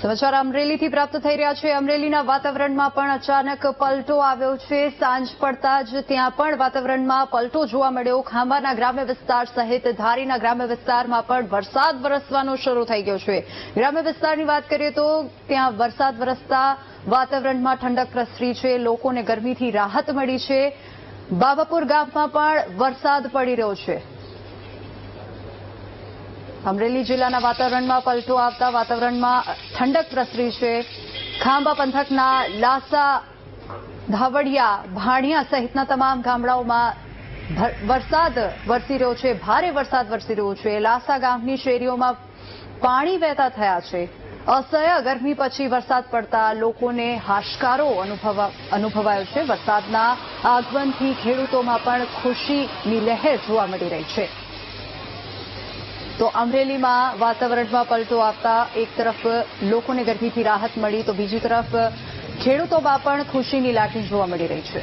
સમાચાર અમરેલીથી પ્રાપ્ત થઈ રહ્યા છે। અમરેલીના વાતાવરણમાં પણ અચાનક પલટો આવ્યો છે। સાંજ પડતા જ ત્યાં પણ વાતાવરણમાં પલટો જોવા મળ્યો। ખાંભાના ગ્રામ્ય વિસ્તાર સહિત ધારીના ગ્રામ્ય વિસ્તારમાં પણ વરસાદ વરસવાનો શરૂ થઈ ગયો છે। ગ્રામ્ય વિસ્તારની વાત કરીએ તો ત્યાં વરસાદ વરસતા વાતાવરણમાં ઠંડક પ્રસરી છે। લોકોને ગરમીથી રાહત મળી છે। બાબાપુર ગામમાં પણ વરસાદ પડી રહ્યો છે। અમરેલી જિલ્લાના વાતાવરણમાં પલટો આવતા વાતાવરણમાં ઠંડક પ્રસરી છે। ખાંભા પંથકના લાસા, ધાવડિયા, ભાણિયા સહિતના તમામ ગામડાઓમાં વરસાદ વરસી રહ્યો છે। ભારે વરસાદ વરસી રહ્યો છે। લાસા ગામની શેરીઓમાં પાણી વહેતા થયા છે। અસહ્ય ગરમી પછી વરસાદ પડતા લોકોને હાશકારો અનુભવાયો છે। વરસાદના આગમનથી ખેડૂતોમાં પણ ખુશીની લહેર જોવા મળી રહી છે। તો અમરેલીમાં વાતાવરણમાં પલટો આવતા એક તરફ લોકોને ગરમીથી રાહત મળી તો બીજી તરફ ખેડૂતોમાં પણ ખુશીની લાગણી જોવા મળી રહી છે।